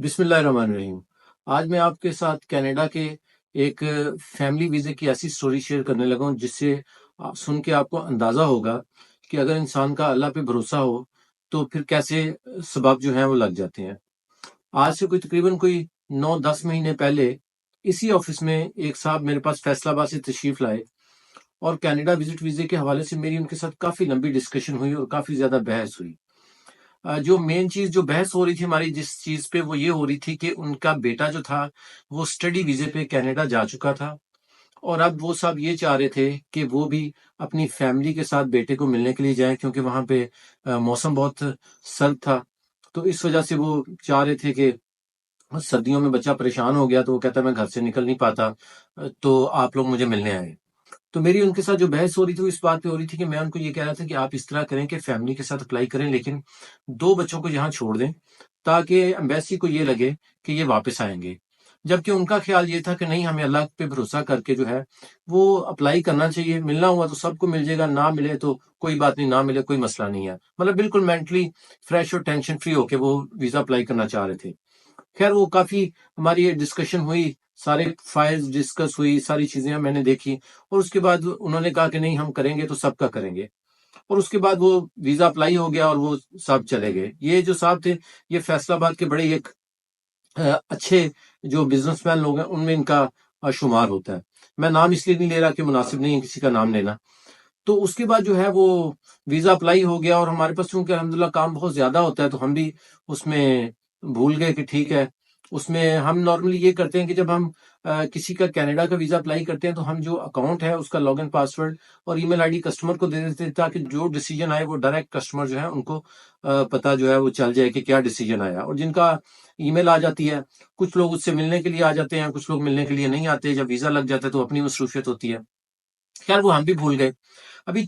بسم اللہ الرحمن الرحیم۔ آج میں آپ کے ساتھ کینیڈا کے ایک فیملی ویزے کی ایسی سٹوری شیئر کرنے لگا ہوں جس سے سن کے آپ کو اندازہ ہوگا کہ اگر انسان کا اللہ پہ بھروسہ ہو تو پھر کیسے سبب جو ہیں وہ لگ جاتے ہیں۔ آج سے تقریباً 9-10 مہینے پہلے اسی آفس میں ایک صاحب میرے پاس فیصل آباد سے تشریف لائے اور کینیڈا وزٹ ویزے کے حوالے سے میری ان کے ساتھ کافی لمبی ڈسکشن ہوئی اور کافی زیادہ بحث ہوئی۔ جو مین چیز جو بحث ہو رہی تھی ہماری جس چیز پہ وہ یہ ہو رہی تھی کہ ان کا بیٹا جو تھا وہ سٹڈی ویزے پہ کینیڈا جا چکا تھا اور اب وہ صاحب یہ چاہ رہے تھے کہ وہ بھی اپنی فیملی کے ساتھ بیٹے کو ملنے کے لیے جائیں کیونکہ وہاں پہ موسم بہت سرد تھا، تو اس وجہ سے وہ چاہ رہے تھے کہ سردیوں میں بچہ پریشان ہو گیا تو وہ کہتا ہے میں گھر سے نکل نہیں پاتا، تو آپ لوگ مجھے ملنے آئے۔ تو میری ان کے ساتھ جو بحث ہو رہی تھی وہ اس بات پہ ہو رہی تھی کہ میں ان کو یہ کہہ رہا تھا کہ آپ اس طرح کریں کہ فیملی کے ساتھ اپلائی کریں لیکن 2 بچوں کو یہاں چھوڑ دیں تاکہ ایمبیسی کو یہ لگے کہ یہ واپس آئیں گے، جبکہ ان کا خیال یہ تھا کہ نہیں، ہمیں اللہ پہ بھروسہ کر کے جو ہے وہ اپلائی کرنا چاہیے، ملنا ہوا تو سب کو مل جائے گا، نہ ملے تو کوئی بات نہیں، نہ ملے کوئی مسئلہ نہیں ہے، مطلب بالکل مینٹلی فریش اور ٹینشن فری ہو کے وہ ویزا اپلائی کرنا چاہ رہے تھے۔ خیر وہ کافی ہماری ڈسکشن ہوئی، سارے فائلز ڈسکس ہوئی، ساری چیزیں میں نے دیکھی اور اس کے بعد انہوں نے کہا کہ نہیں ہم کریں گے تو سب کا کریں گے، اور اس کے بعد وہ ویزا اپلائی ہو گیا اور وہ صاحب چلے گئے۔ یہ جو صاحب تھے یہ فیصل آباد کے بڑے ایک اچھے جو بزنس مین لوگ ہیں ان میں ان کا شمار ہوتا ہے۔ میں نام اس لیے نہیں لے رہا کہ مناسب نہیں ہے کسی کا نام لینا۔ تو اس کے بعد جو ہے وہ ویزا اپلائی ہو گیا اور ہمارے پاس چونکہ الحمدللہ کام بہت زیادہ ہوتا ہے تو ہم بھی اس میں بھول گئے کہ ٹھیک ہے، اس میں ہم نارملی یہ کرتے ہیں کہ جب ہم کسی کا کینیڈا کا ویزا اپلائی کرتے ہیں تو ہم جو اکاؤنٹ ہے اس کا لاگ ان پاسورڈ اور ای میل آئی ڈی کسٹمر کو دے دیتے ہیں تاکہ جو ڈیسیجن آئے وہ ڈائریکٹ کسٹمر جو ہے ان کو پتہ جو ہے وہ چل جائے کہ کیا ڈیسیجن آیا، اور جن کا ای میل آ جاتی ہے کچھ لوگ اس سے ملنے کے لیے آ جاتے ہیں، کچھ لوگ ملنے کے لیے نہیں آتے، جب ویزا لگ جاتا ہے تو اپنی مصروفیت ہوتی ہے۔ خیر وہ ہم بھی بھول گئے۔ ابھی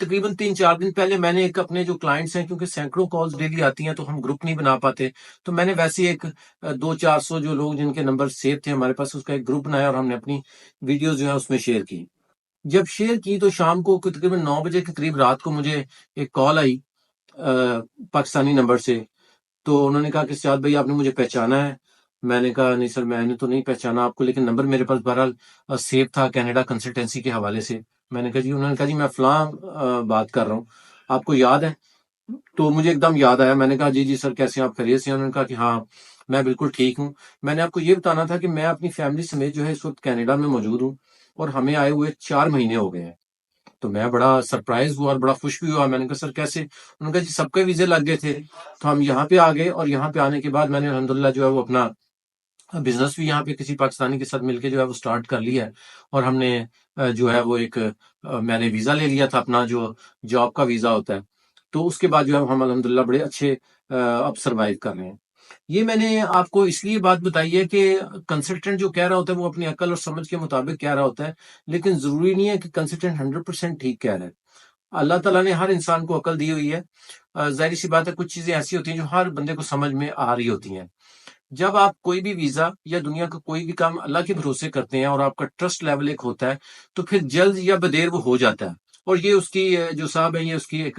تقریباً 3-4 دن پہلے میں نے ایک اپنے جو کلائنٹس ہیں کیونکہ سینکڑوں کالز ڈیلی آتی ہیں تو ہم گروپ نہیں بنا پاتے، تو میں نے ویسے ایک 200-400 جو لوگ جن کے نمبر سیو تھے ہمارے پاس اس کا ایک گروپ بنایا اور ہم نے اپنی ویڈیوز جو ہے اس میں شیئر کی۔ جب شیئر کی تو شام کو تقریباً 9 بجے کے قریب رات کو مجھے ایک کال آئی پاکستانی نمبر سے، تو انہوں نے کہا کہ سجاد بھائی آپ نے مجھے پہچانا ہے؟ میں نے کہا نہیں سر میں نے تو نہیں پہچانا آپ کو، لیکن نمبر میرے پاس بہرحال سیو تھا کینیڈا کنسلٹنسی کے حوالے سے۔ میں نے کہا جی، انہوں نے کہا جی میں فلاں بات کر رہا ہوں، آپ کو یاد ہے؟ تو مجھے ایک دم یاد آیا، میں نے کہا جی جی سر کیسے ہیں آپ، خیریت سے ہیں؟ انہوں نے کہا کہ ہاں میں بالکل ٹھیک ہوں۔ میں نے آپ کو یہ بتانا تھا کہ میں اپنی فیملی سمیت جو ہے اس وقت کینیڈا میں موجود ہوں اور ہمیں آئے ہوئے 4 مہینے ہو گئے ہیں۔ تو میں بڑا سرپرائز ہوا اور بڑا خوش بھی ہوا۔ میں نے کہا سر کیسے؟ انہوں نے کہا جی سب کے ویزے لگ گئے تھے تو ہم یہاں پہ آ گئے، اور یہاں پہ آنے کے بعد میں نے الحمدللہ جو ہے وہ اپنا بزنس بھی یہاں پہ کسی پاکستانی کے ساتھ مل کے جو ہے وہ سٹارٹ کر لیا ہے، اور ہم نے جو ہے وہ ایک میں نے ویزا لے لیا تھا اپنا جو جاب کا ویزا ہوتا ہے، تو اس کے بعد جو ہے ہم الحمدللہ بڑے اچھے اب سروائیو کر رہے ہیں۔ یہ میں نے آپ کو اس لیے بات بتائی ہے کہ کنسلٹنٹ جو کہہ رہا ہوتا ہے وہ اپنی عقل اور سمجھ کے مطابق کہہ رہا ہوتا ہے، لیکن ضروری نہیں ہے کہ کنسلٹنٹ 100% ٹھیک کہہ رہا ہے۔ اللہ تعالیٰ نے ہر انسان کو عقل دی ہوئی ہے، ظاہر سی بات ہے کچھ چیزیں ایسی ہوتی ہیں جو ہر بندے کو سمجھ میں آ رہی ہوتی ہیں۔ جب آپ کوئی بھی ویزا یا دنیا کا کوئی بھی کام اللہ کے بھروسے کرتے ہیں اور آپ کا ٹرسٹ لیول ایک ہوتا ہے تو پھر جلد یا بدیر وہ ہو جاتا ہے، اور یہ اس کی جو صاحب ہے یہ اس کی ایک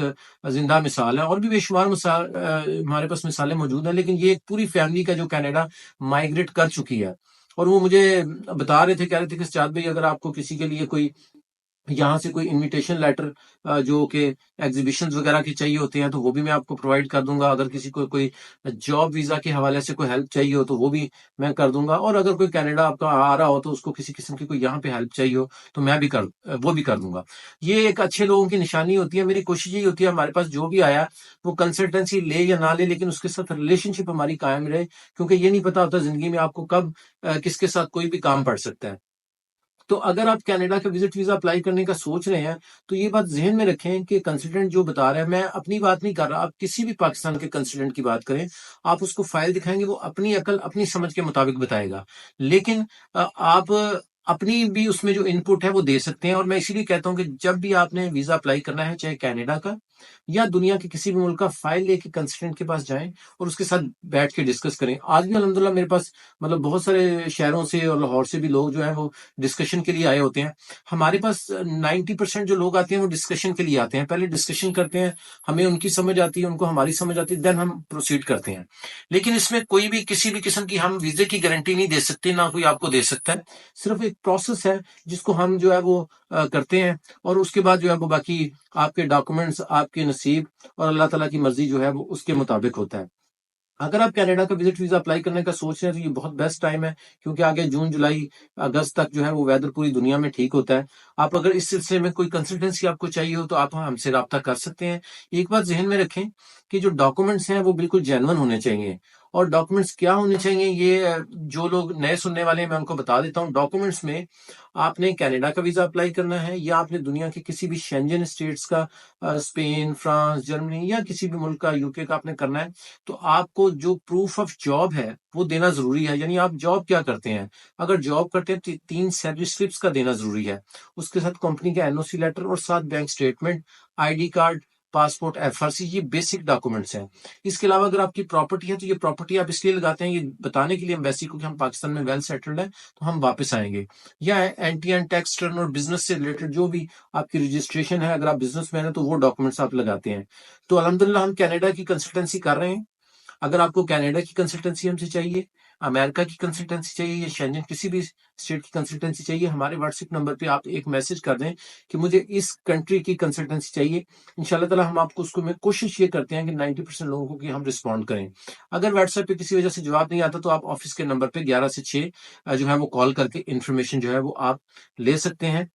زندہ مثال ہے، اور بھی بے شمار مثال ہمارے پاس مثالیں موجود ہیں، لیکن یہ ایک پوری فیملی کا جو کینیڈا مائیگریٹ کر چکی ہے۔ اور وہ مجھے بتا رہے تھے، کہہ رہے تھے کہ سجاد بھائی اگر آپ کو کسی کے لیے کوئی یہاں سے کوئی انویٹیشن لیٹر جو کہ ایگزیبیشنز وغیرہ کی چاہیے ہوتے ہیں تو وہ بھی میں آپ کو پرووائڈ کر دوں گا، اگر کسی کو کوئی جاب ویزا کے حوالے سے کوئی ہیلپ چاہیے ہو تو وہ بھی میں کر دوں گا، اور اگر کوئی کینیڈا آپ کا آ رہا ہو تو اس کو کسی قسم کی کوئی یہاں پہ ہیلپ چاہیے ہو تو میں بھی وہ بھی کر دوں گا۔ یہ ایک اچھے لوگوں کی نشانی ہوتی ہے۔ میری کوشش یہی ہوتی ہے ہمارے پاس جو بھی آیا وہ کنسلٹنسی لے یا نہ لے لیکن اس کے ساتھ ریلیشن شپ ہماری قائم رہے، کیونکہ یہ نہیں پتا ہوتا زندگی میں آپ کو کب کس کے ساتھ کوئی بھی کام پڑ سکتا ہے۔ تو اگر آپ کینیڈا کا وزٹ ویزا اپلائی کرنے کا سوچ رہے ہیں تو یہ بات ذہن میں رکھیں کہ کنسلٹنٹ جو بتا رہا ہے، میں اپنی بات نہیں کر رہا، آپ کسی بھی پاکستان کے کنسلٹنٹ کی بات کریں، آپ اس کو فائل دکھائیں گے وہ اپنی عقل اپنی سمجھ کے مطابق بتائے گا، لیکن آپ اپنی بھی اس میں جو ان پٹ ہے وہ دے سکتے ہیں. اور میں اسی لیے کہتا ہوں کہ جب بھی آپ نے ویزا اپلائی کرنا ہے، چاہے کینیڈا کا یا دنیا کے کسی بھی ملک کا، فائل لے کے کنسلٹنٹ کے پاس جائیں اور اس کے ساتھ بیٹھ کے ڈسکس کریں. آج بھی الحمدللہ میرے پاس مطلب بہت سارے شہروں سے اور لاہور سے بھی لوگ جو ہیں وہ ڈسکشن کے لیے آئے ہوتے ہیں. ہمارے پاس 90% جو لوگ آتے ہیں وہ ڈسکشن کے لیے آتے ہیں. پہلے ڈسکشن کرتے ہیں، ہمیں ان کی سمجھ آتی ہے، ان کو ہماری سمجھ آتی ہے، دین ہم پروسیڈ کرتے ہیں. لیکن اس میں کوئی بھی کسی بھی قسم کی ہم ویزے کی گارنٹی نہیں دے سکتے، نہ کوئی آپ کو دے سکتا ہے. صرف ایک پروسیس ہے جس کو ہم جو ہے وہ کرتے ہیں، اور اس کے بعد جو ہے وہ باقی آپ کے ڈاکومنٹس، آپ کے نصیب اور اللہ تعالیٰ کی مرضی جو ہے وہ اس کے مطابق ہوتا ہے. اگر آپ کینیڈا کا وزٹ ویزا اپلائی کرنے کا سوچ رہے ہیں تو یہ بہت بیسٹ ٹائم ہے، کیونکہ آگے جون جولائی اگست تک جو ہے وہ ویدر پوری دنیا میں ٹھیک ہوتا ہے. آپ اگر اس سلسلے میں کوئی کنسلٹنسی آپ کو چاہیے ہو تو آپ ہم سے رابطہ کر سکتے ہیں. ایک بات ذہن میں رکھیں کہ جو ڈاکومنٹس ہیں وہ بالکل جینون ہونے چاہیے. اور ڈاکومنٹس کیا ہونے چاہیے، یہ جو لوگ نئے سننے والے ہیں میں ان کو بتا دیتا ہوں. ڈاکومنٹس میں آپ نے کینیڈا کا ویزا اپلائی کرنا ہے، یا آپ نے دنیا کے کسی بھی شینجن اسٹیٹس کا، اسپین، فرانس، جرمنی یا کسی بھی ملک کا، یو کے کا آپ نے کرنا ہے، تو آپ کو جو پروف آف جاب ہے وہ دینا ضروری ہے. یعنی آپ جاب کیا کرتے ہیں، اگر جاب کرتے ہیں تو 3 سیلری سلپس کا دینا ضروری ہے. اس کے ساتھ کمپنی کا NOC لیٹر اور ساتھ bank statement, ID card, passport, FRC، یہ بیسک ڈاکومنٹس ہیں. اس کے علاوہ اگر آپ کی پراپرٹی ہے تو یہ پراپرٹی آپ اس لیے لگاتے ہیں، یہ بتانے کے لیے ایمبیسی کو کہ ہم پاکستان میں ویل سیٹلڈ ہیں تو ہم واپس آئیں گے. یا اینٹی اینڈ ٹیکس ٹرن اور بزنس سے ریلیٹڈ جو بھی آپ کی رجسٹریشن ہے، اگر آپ بزنس مین ہیں تو وہ ڈاکومنٹس آپ لگاتے ہیں. تو الحمدللہ ہم کینیڈا کی کنسلٹنسی کر رہے ہیں. اگر آپ کو کینیڈا کی کنسلٹنسی ہم سے چاہیے، امریکہ کی کنسلٹنسی چاہیے، یا شینجن کسی بھی اسٹیٹ کی کنسلٹنسی چاہیے، ہمارے واٹس ایپ نمبر پہ آپ ایک میسج کر دیں کہ مجھے اس کنٹری کی کنسلٹنسی چاہیے. انشاءاللہ تعالیٰ ہم آپ کو اس کو میں کوشش یہ کرتے ہیں کہ 90% لوگوں کو کہ ہم رسپونڈ کریں. اگر واٹس ایپ پہ کسی وجہ سے جواب نہیں آتا تو آپ آفس کے نمبر پہ 11 سے 6 جو ہے وہ کال کر کے انفارمیشن جو ہے وہ آپ لے سکتے ہیں.